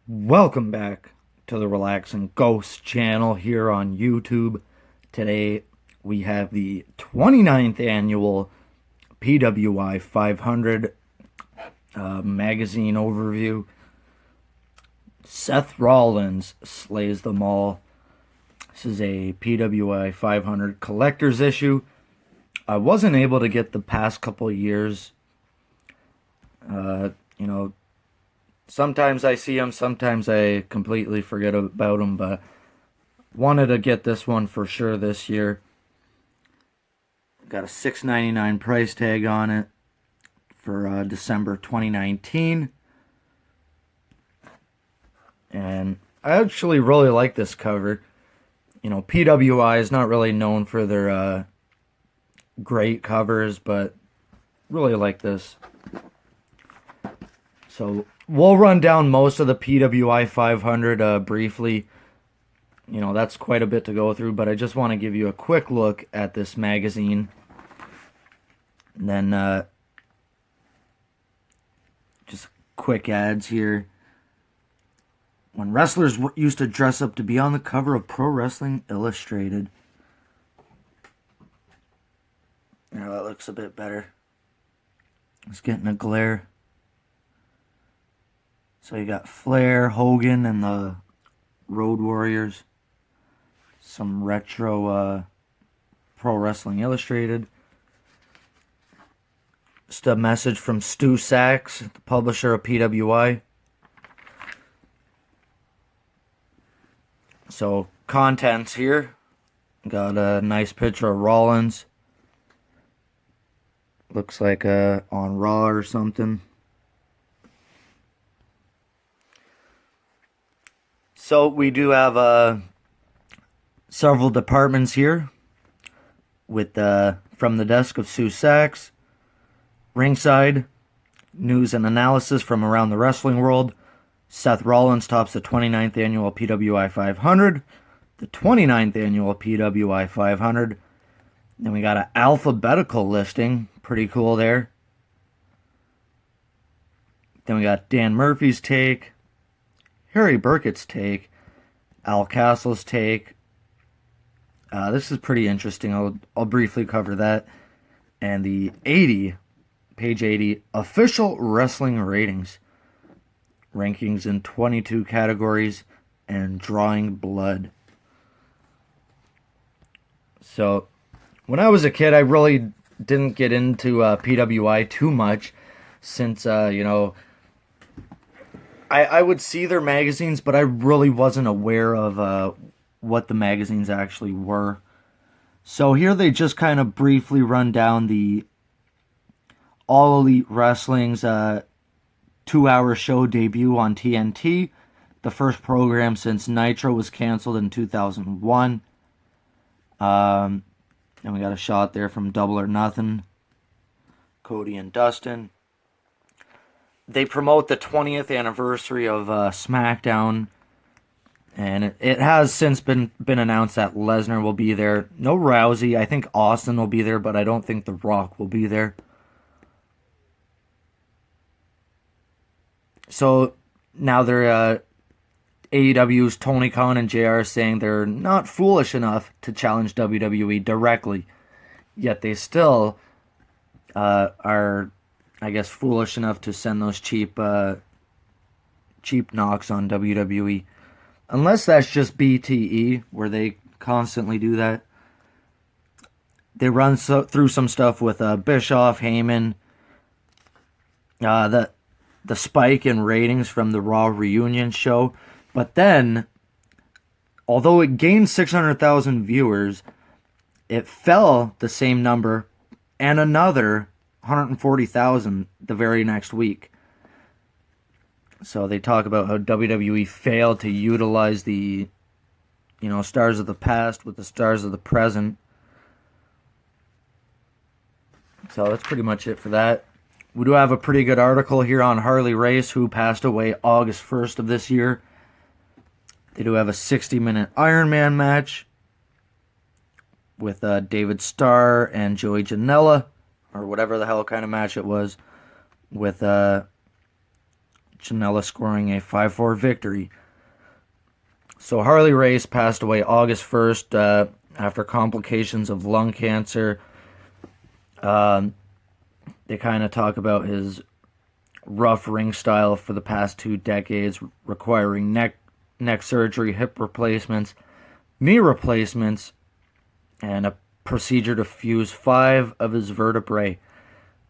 Welcome back to the Relaxing Ghost channel here on YouTube. Today we have the 29th annual PWI 500 magazine overview. Seth Rollins slays them all. This is a PWI 500 collector's issue. I wasn't able to get the past couple years. You know, Sometimes I see them, sometimes I completely forget about them, but wanted to get this one for sure this year. Got a $6.99 price tag on it for December 2019. And I actually really like this cover. PWI is not really known for their great covers, but really like this. So we'll run down most of the PWI 500 briefly. That's quite a bit to go through, but I just want to give you a quick look at this magazine. And then just quick ads here. When wrestlers used to dress up to be on the cover of Pro Wrestling Illustrated. Now that looks a bit better. It's getting a glare. So you got Flair, Hogan, and the Road Warriors. Some retro Pro Wrestling Illustrated. Just a message from Stu Sachs, the publisher of PWI. So, contents here. Got a nice picture of Rollins. Looks like on Raw or something. So we do have several departments here with from the desk of Sue Sachs, ringside, news and analysis from around the wrestling world. Seth Rollins tops the 29th annual PWI 500, the 29th annual PWI 500. Then we got an alphabetical listing, pretty cool there. Then we got Dan Murphy's take, Harry Burkett's take, Al Castle's take. This is pretty interesting. I'll briefly cover that. And the page 80, official wrestling ratings. Rankings in 22 categories and drawing blood. So, when I was a kid, I really didn't get into PWI too much since, I would see their magazines, but I really wasn't aware of what the magazines actually were. So here they just kind of briefly run down the All Elite Wrestling's 2-hour show debut on TNT. The first program since Nitro was canceled in 2001. And we got a shot there from Double or Nothing. Cody and Dustin. They promote the 20th anniversary of SmackDown, and it has since been announced that Lesnar will be there. No Rousey. I think Austin will be there, but I don't think The Rock will be there. So now they're AEW's Tony Khan and JR are saying they're not foolish enough to challenge WWE directly, yet they still are, I guess, foolish enough to send those cheap knocks on WWE. Unless that's just BTE, where they constantly do that. They run through some stuff with Bischoff, Heyman, the spike in ratings from the Raw reunion show. But then, although it gained 600,000 viewers, it fell the same number and another 140,000 the very next week. So they talk about how WWE failed to utilize the, stars of the past with the stars of the present. So that's pretty much it for that. We do have a pretty good article here on Harley Race, who passed away August 1st of this year. They do have a 60-minute Iron Man match with David Starr and Joey Janela, or whatever the hell kind of match it was, with Janela scoring a 5-4 victory. So Harley Race passed away August 1st after complications of lung cancer. They kind of talk about his rough ring style for the past 2 decades, requiring neck surgery, hip replacements, knee replacements, and a procedure to fuse 5 of his vertebrae.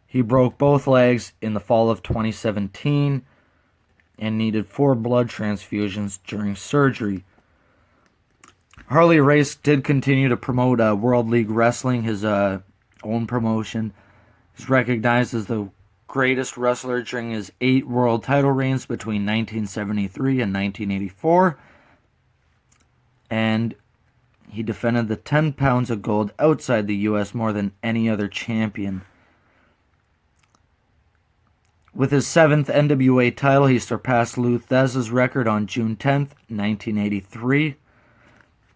He broke both legs in the fall of 2017 and needed 4 blood transfusions during surgery. Harley Race did continue to promote World League Wrestling, his own promotion. He's recognized as the greatest wrestler during his 8 world title reigns between 1973 and 1984. And he defended the 10 pounds of gold outside the U.S. more than any other champion. With his 7th NWA title, he surpassed Lou Thesz's record on June 10th, 1983.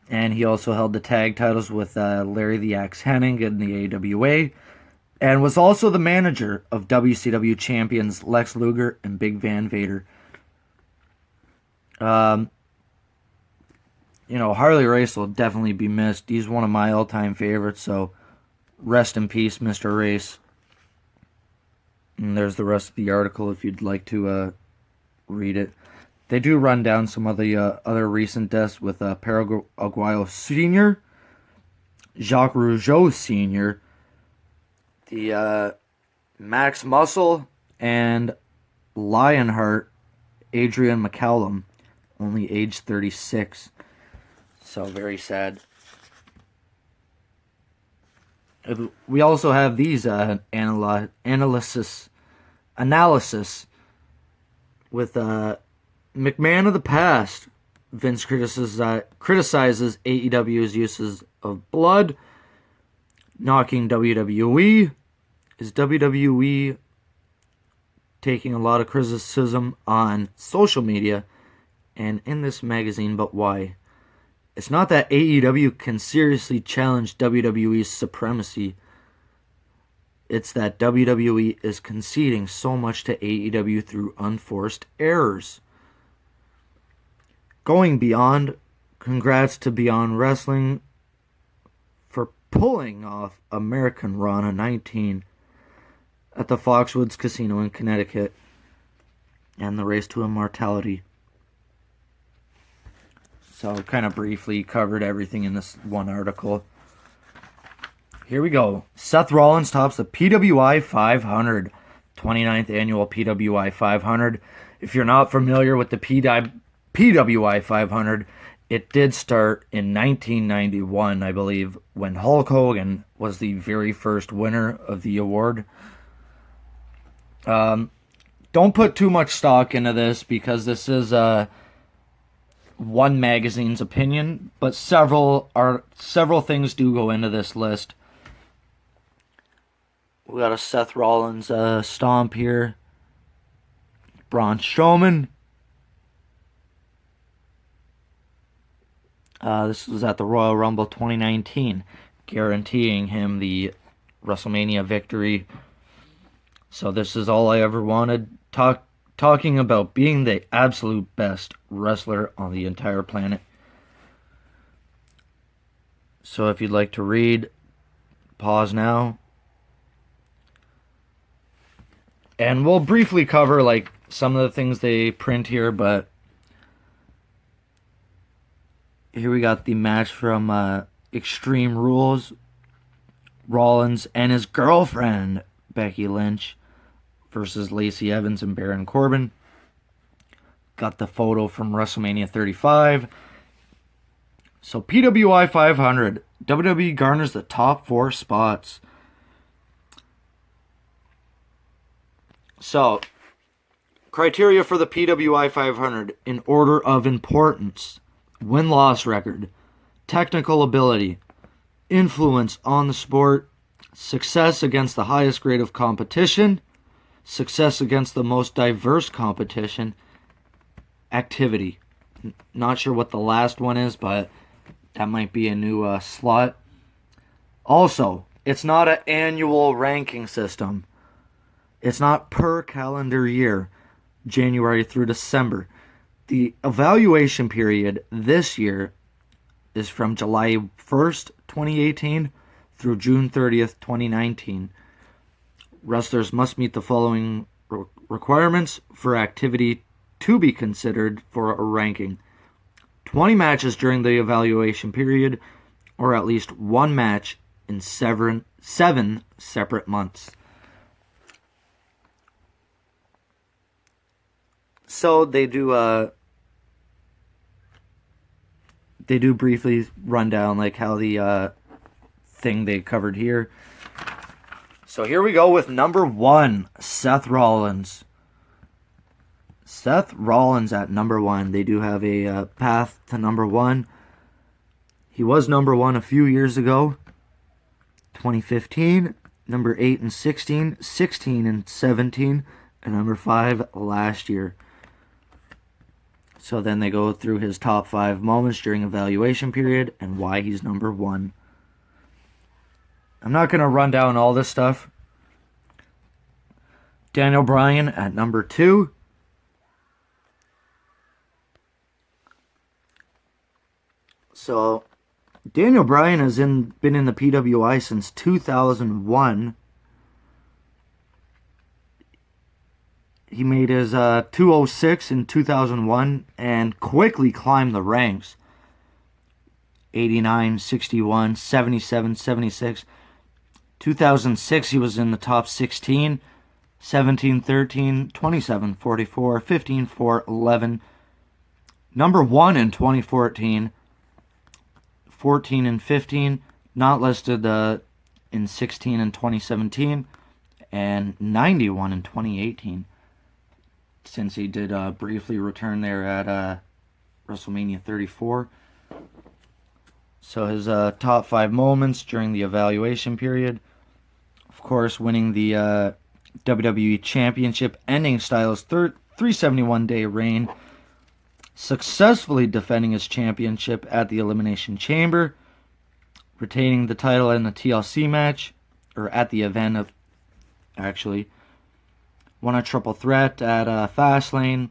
And he also held the tag titles with Larry the Axe Hennig in the AWA. And was also the manager of WCW champions Lex Luger and Big Van Vader. Harley Race will definitely be missed. He's one of my all-time favorites, so rest in peace, Mr. Race. And there's the rest of the article if you'd like to read it. They do run down some of the other recent deaths with Paraguayo Sr., Jacques Rougeau Sr., the Max Muscle, and Lionheart Adrian McCallum, only age 36. So very sad. We also have these analysis with McMahon of the past. Vince criticizes AEW's uses of blood, knocking WWE. Is WWE taking a lot of criticism on social media and in this magazine, but why? It's not that AEW can seriously challenge WWE's supremacy. It's that WWE is conceding so much to AEW through unforced errors. Going Beyond, congrats to Beyond Wrestling for pulling off American Rana 19 at the Foxwoods Casino in Connecticut and the Race to Immortality. So kind of briefly covered everything in this one article. Here we go. Seth Rollins tops the PWI 500. 29th Annual PWI 500. If you're not familiar with the PWI 500, it did start in 1991, I believe, when Hulk Hogan was the very first winner of the award. Don't put too much stock into this because this is one magazine's opinion, but several things do go into this list. We got a Seth Rollins stomp here. Braun Strowman. This was at the Royal Rumble 2019, guaranteeing him the WrestleMania victory. So this is all I ever wanted. Talking about being the absolute best wrestler on the entire planet. So if you'd like to read, pause now. And we'll briefly cover some of the things they print here, but here we got the match from Extreme Rules. Rollins and his girlfriend, Becky Lynch, versus Lacey Evans and Baron Corbin. Got the photo from WrestleMania 35. So PWI 500. WWE garners the top 4 spots. So, criteria for the PWI 500 in order of importance. Win-loss record. Technical ability. Influence on the sport. Success against the highest grade of competition. Success against the most diverse competition. Activity. Not sure what the last one is, but that might be a new slot. Also, it's not an annual ranking system. It's not per calendar year. January through December. The evaluation period this year is from July 1st, 2018 through June 30th, 2019. Wrestlers must meet the following requirements for activity to be considered for a ranking: 20 matches during the evaluation period, or at least one match in seven separate months. So they do briefly run down like how the thing they covered here. So here we go with number 1, Seth Rollins. Seth Rollins at number 1. They do have a path to number 1. He was number 1 a few years ago, 2015, number 8 and 16, 16 and 17, and number 5 last year. So then they go through his top 5 moments during evaluation period and why he's number 1. I'm not going to run down all this stuff. Daniel Bryan at number 2. So, Daniel Bryan has been in the PWI since 2001. He made his 206 in 2001 and quickly climbed the ranks. 89, 61, 77, 76. 2006 he was in the top 16. 17, 13, 27, 44, 15, 4, 11. Number 1 in 2014. 14 and 15. Not listed in 16 and 2017. And 91 in 2018. Since he did briefly return there at WrestleMania 34. So his top 5 moments during the evaluation period. Of course, winning the WWE Championship, ending Styles' 371-day reign. Successfully defending his championship at the Elimination Chamber. Retaining the title in the TLC match. Or at the event, actually. Won a triple threat at Fastlane.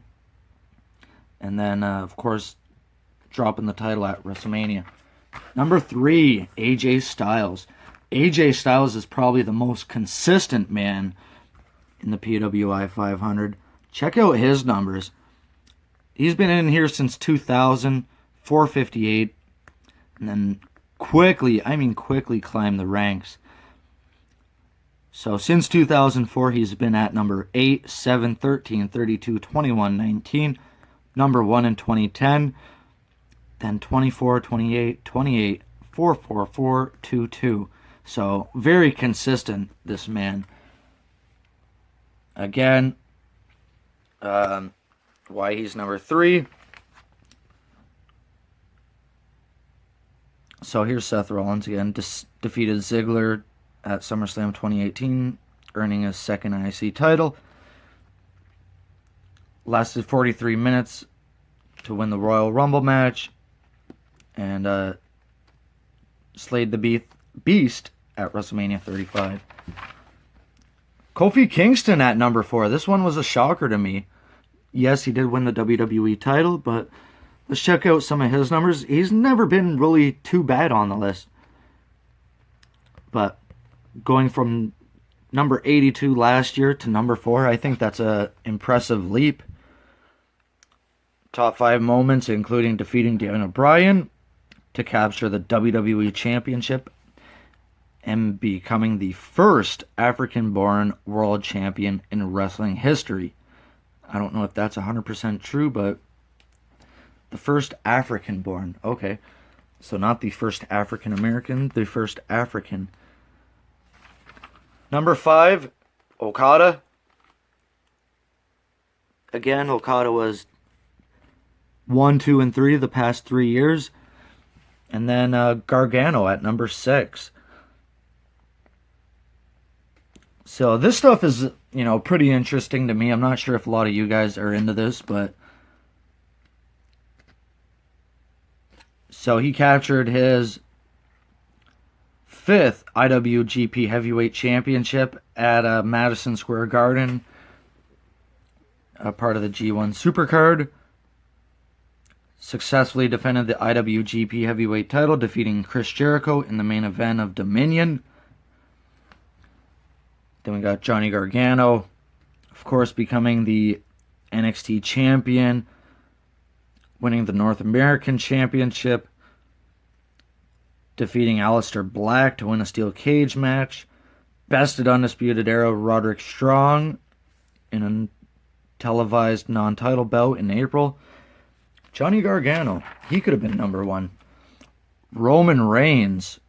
And then, of course, dropping the title at WrestleMania. Number 3, AJ Styles. AJ Styles is probably the most consistent man in the PWI 500. Check out his numbers. He's been in here since 2000, 458. And then quickly climbed the ranks. So since 2004, he's been at number 8, 7, 13, 32, 21, 19, number 1 in 2010, then 24, 28, 28, 4, 4, 4, 2, 2. So very consistent, this man. Again, why he's number 3. So here's Seth Rollins again, defeated Ziggler at SummerSlam 2018, earning his second IC title. Lasted 43 minutes to win the Royal Rumble match. And slayed the Beast at WrestleMania 35. Kofi Kingston at number 4. This one was a shocker to me. Yes, he did win the WWE title, but let's check out some of his numbers. He's never been really too bad on the list. But going from number 82 last year to number 4, I think that's a impressive leap. Top 5 moments, including defeating Daniel Bryan to capture the WWE Championship and becoming the first African-born world champion in wrestling history. I don't know if that's 100% true, but the first African-born. Okay. So not the first African-American, the first African. Number 5, Okada. Again, Okada was 1, 2, and 3 the past 3 years. And then Gargano at number 6. So this stuff is, pretty interesting to me. I'm not sure if a lot of you guys are into this, but so he captured his 5th IWGP Heavyweight Championship at Madison Square Garden. a part of the G1 Supercard. Successfully defended the IWGP Heavyweight title, defeating Chris Jericho in the main event of Dominion. Then we got Johnny Gargano, of course, becoming the NXT champion, winning the North American Championship, defeating Aleister Black to win a steel cage match, bested Undisputed Era Roderick Strong in a televised non-title bout in April. Johnny Gargano, he could have been number 1. Roman Reigns,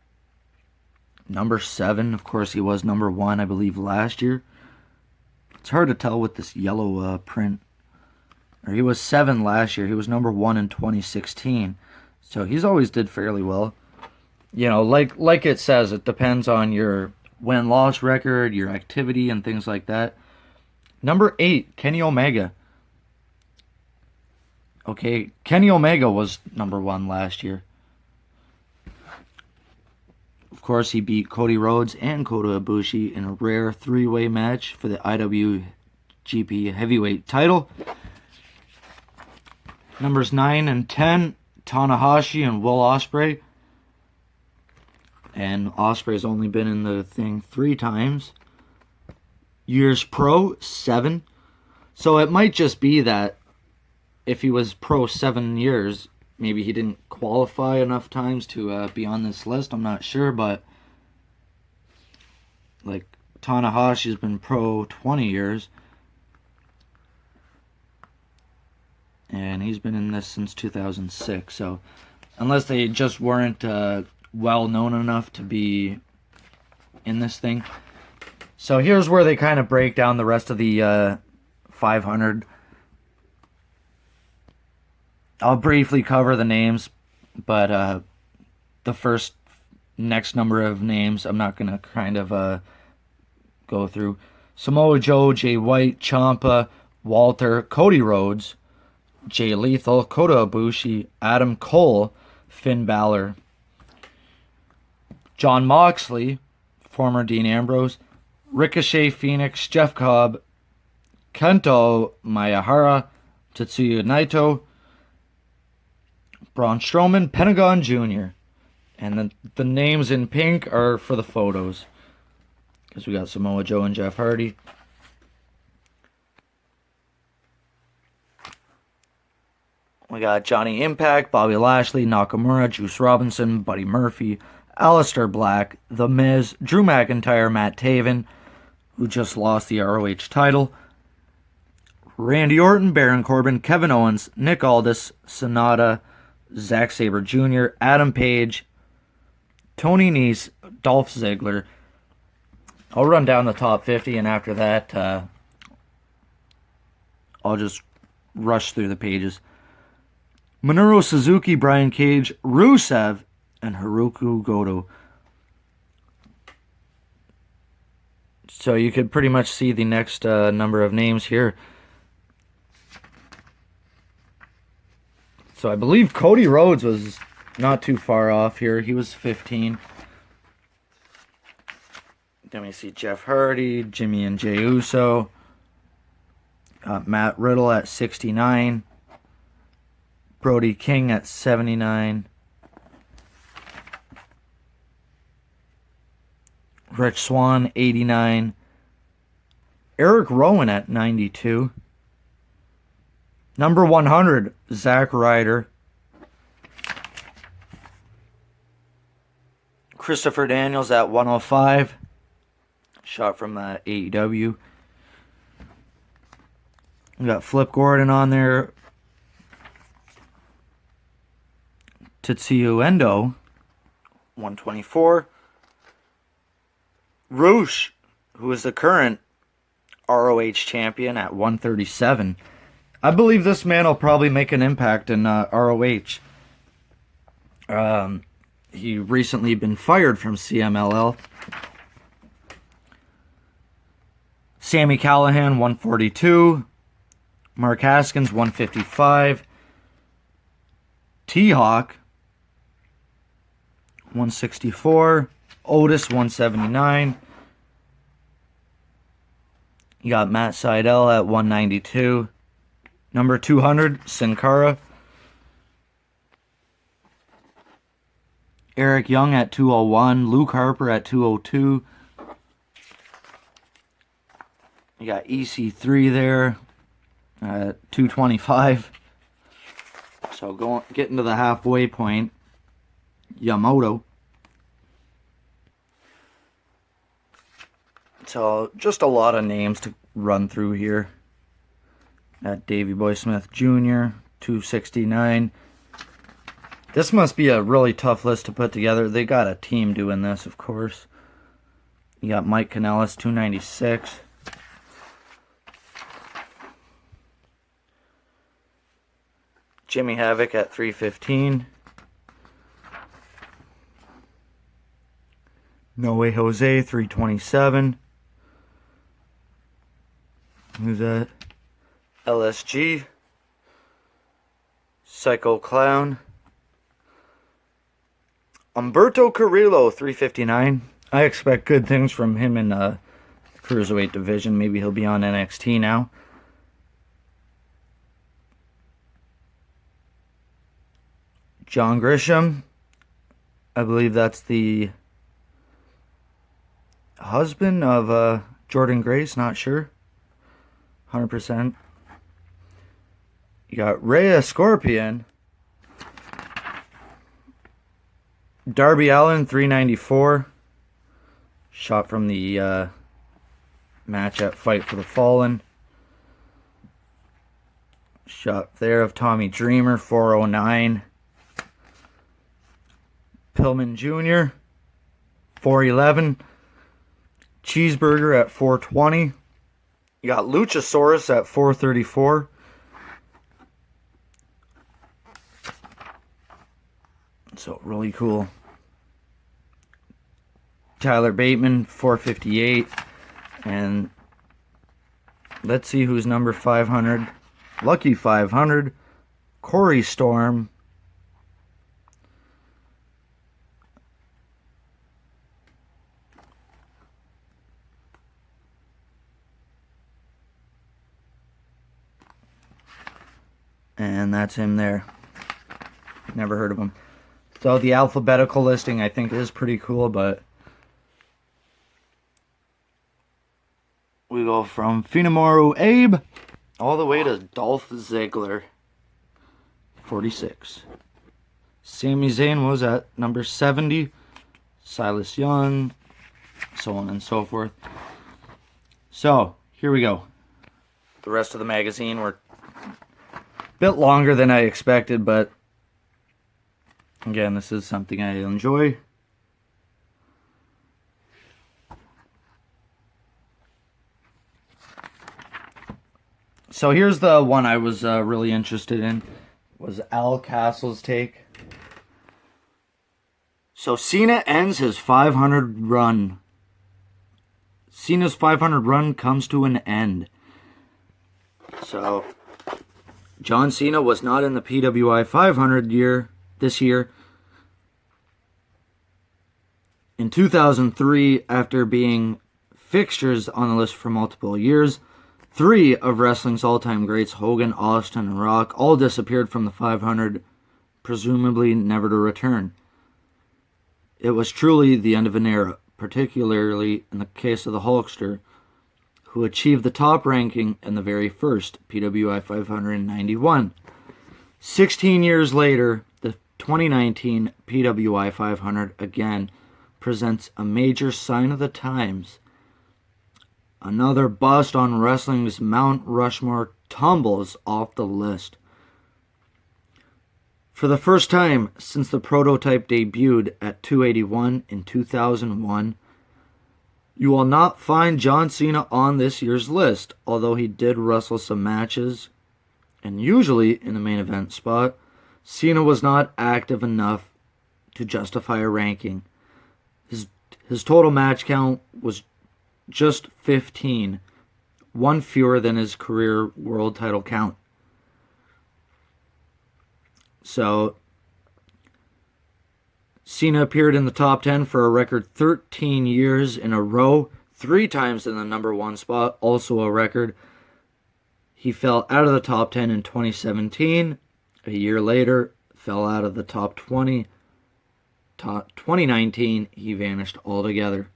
number 7. Of course, he was number 1, I believe, last year. It's hard to tell with this yellow print. Or he was 7 last year. He was number 1 in 2016. So he's always did fairly well. You know, like it says, it depends on your win-loss record, your activity, and things like that. Number 8, Kenny Omega. Okay, Kenny Omega was number 1 last year. Of course, he beat Cody Rhodes and Kota Ibushi in a rare 3-way match for the IWGP Heavyweight title. Numbers 9 and 10, Tanahashi and Will Ospreay. And Ospreay's only been in the thing 3 times. Years pro, 7. So it might just be that if he was pro 7 years, maybe he didn't qualify enough times to be on this list. I'm not sure, but like Tanahashi's been pro 20 years. And he's been in this since 2006. So unless they just weren't well known enough to be in this thing. So here's where they kind of break down the rest of the 500. I'll briefly cover the names, but the first next number of names I'm not going to kind of go through. Samoa Joe, Jay White, Ciampa, Walter, Cody Rhodes, Jay Lethal, Kota Ibushi, Adam Cole, Finn Balor, Jon Moxley, former Dean Ambrose, Ricochet, Phoenix, Jeff Cobb, Kento Miyahara, Tetsuya Naito, Braun Strowman, Pentagon Jr. And the names in pink are for the photos. Because we got Samoa Joe and Jeff Hardy. We got Johnny Impact, Bobby Lashley, Nakamura, Juice Robinson, Buddy Murphy, Aleister Black, The Miz, Drew McIntyre, Matt Taven, who just lost the ROH title, Randy Orton, Baron Corbin, Kevin Owens, Nick Aldis, Sonata, Zack Sabre Jr., Adam Page, Tony Nese, Dolph Ziggler. I'll run down the top 50, and after that, I'll just rush through the pages. Minoru Suzuki, Brian Cage, Rusev, and Hiroki Goto. So you could pretty much see the next number of names here. So I believe Cody Rhodes was not too far off here. He was 15. Then we see Jeff Hardy, Jimmy and Jey Uso. Matt Riddle at 69. Brody King at 79. Rich Swann, 89. Eric Rowan at 92. Number 100, Zack Ryder. Christopher Daniels at 105. Shot from AEW. We got Flip Gordon on there. Tetsuya Endo, 124. Rush, who is the current ROH champion, at 137. I believe this man will probably make an impact in ROH. He recently been fired from CMLL. Sami Callihan, 142. Mark Haskins, 155. T-Hawk, 164. Otis, 179. You got Matt Sydal at 192. Number 200, Sin Cara. Eric Young at 201. Luke Harper at 202. You got EC3 there at 225. So getting to the halfway point. Yamamoto. So just a lot of names to run through here. At Davey Boy Smith Jr., 269. This must be a really tough list to put together. They got a team doing this, of course. You got Mike Kanellis, 296. Jimmy Havoc at 315. No Way Jose, 327. Who's that? LSG. Psycho Clown. Humberto Carrillo, 359. I expect good things from him in the Cruiserweight division. Maybe he'll be on NXT now. John Grisham. I believe that's the husband of Jordan Grace. Not sure. 100%. You got Rhea Scorpion. Darby Allin, 394. Shot from the match at Fight for the Fallen. Shot there of Tommy Dreamer, 409. Pillman Jr., 411. Cheeseburger at 420. You got Luchasaurus at 434. So, really cool. Tyler Bateman, 458. And let's see who's number 500. Lucky 500. Corey Storm. And that's him there. Never heard of him. So the alphabetical listing I think is pretty cool, but we go from Finamaru Abe all the way to Dolph Ziggler, 46. Sami Zayn was at number 70. Silas Young, so on and so forth. So, here we go. The rest of the magazine were a bit longer than I expected, but again, this is something I enjoy. So here's the one I was really interested in, was Al Castle's take. So Cena ends his 500 run. Cena's 500 run comes to an end. So John Cena was not in the PWI 500 this year. In 2003, after being fixtures on the list for multiple years, 3 of wrestling's all-time greats, Hogan, Austin, and Rock, all disappeared from the 500, presumably never to return. It was truly the end of an era, particularly in the case of the Hulkster, who achieved the top ranking in the very first PWI 591. 16 years later, the 2019 PWI 500 again presents a major sign of the times. Another bust on wrestling's Mount Rushmore tumbles off the list. For the first time since the prototype debuted at 281 in 2001, you will not find John Cena on this year's list, although he did wrestle some matches, and usually in the main event spot. Cena was not active enough to justify a ranking. His total match count was just 15, one fewer than his career world title count. So, Cena appeared in the top 10 for a record 13 years in a row, 3 times in the number 1 spot, also a record. He fell out of the top 10 in 2017. A year later, fell out of the top 20. 2019, he vanished altogether.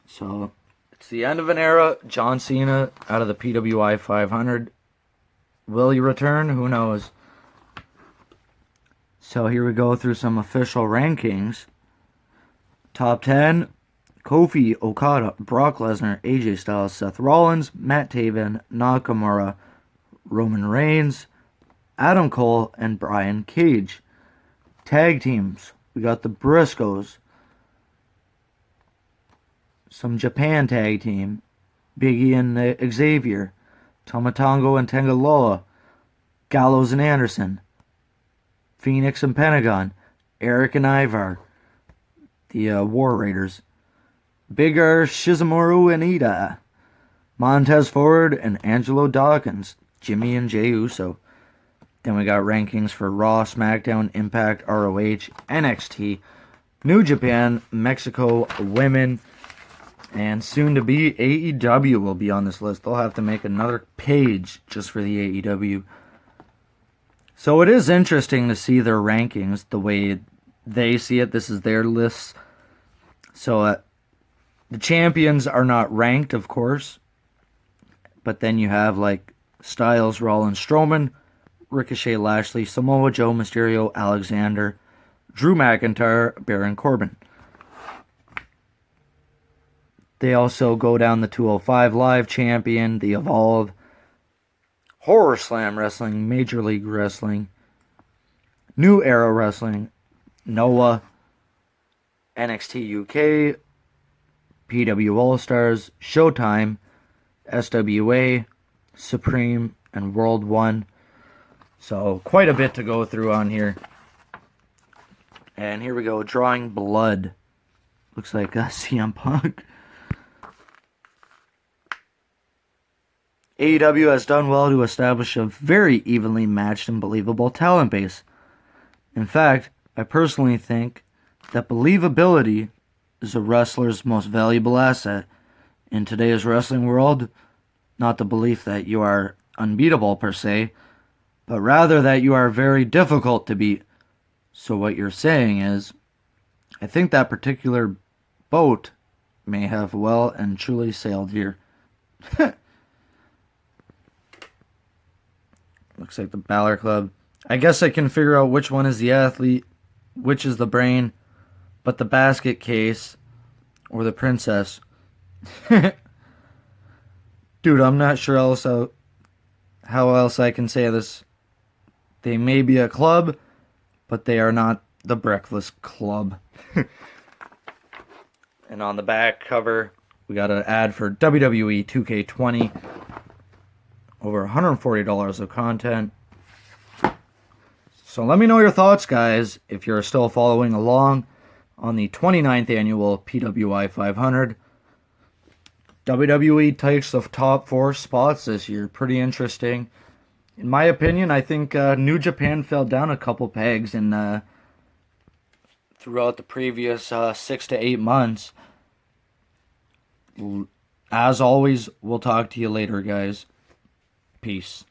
So, it's the end of an era. John Cena out of the PWI 500. Will he return? Who knows? So here we go through some official rankings. Top 10, Kofi, Okada, Brock Lesnar, AJ Styles, Seth Rollins, Matt Taven, Nakamura, Roman Reigns, Adam Cole, and Brian Cage. Tag teams, we got the Briscoes, some Japan tag team, Biggie and Xavier, Tama Tonga and Tangaloa, Gallows and Anderson, Phoenix and Pentagon, Eric and Ivar, the War Raiders, Big R, Shizumura and Ida, Montez Ford and Angelo Dawkins, Jimmy and Jey Uso. Then we got rankings for Raw, SmackDown, Impact, ROH, NXT, New Japan, Mexico, Women, and soon to be AEW will be on this list. They'll have to make another page just for the AEW. So it is interesting to see their rankings the way they see it. This is their list. So the champions are not ranked, of course. But then you have like Styles, Rollins, Strowman, Ricochet, Lashley, Samoa Joe, Mysterio, Alexander, Drew McIntyre, Baron Corbin. They also go down the 205 Live champion, the Evolve, Horror Slam Wrestling, Major League Wrestling, New Era Wrestling, Noah, NXT UK, PW All-Stars, Showtime, SWA, Supreme, and World 1. So, quite a bit to go through on here. And here we go, Drawing Blood. Looks like CM Punk. AEW has done well to establish a very evenly matched and believable talent base. In fact, I personally think that believability is a wrestler's most valuable asset. In today's wrestling world, not the belief that you are unbeatable per se, but rather that you are very difficult to beat. So what you're saying is, I think that particular boat may have well and truly sailed here. Looks like the Balor Club. I guess I can figure out which one is the athlete, which is the brain, but the basket case or the princess. Dude, I'm not sure how else I can say this. They may be a club, but they are not the Breakfast Club. And on the back cover, we got an ad for WWE 2K20. Over $140 of content. So let me know your thoughts, guys, if you're still following along on the 29th Annual PWI 500. WWE takes the top 4 spots this year. Pretty interesting. In my opinion, I think New Japan fell down a couple pegs throughout the previous 6 to 8 months. As always, we'll talk to you later, guys. Peace.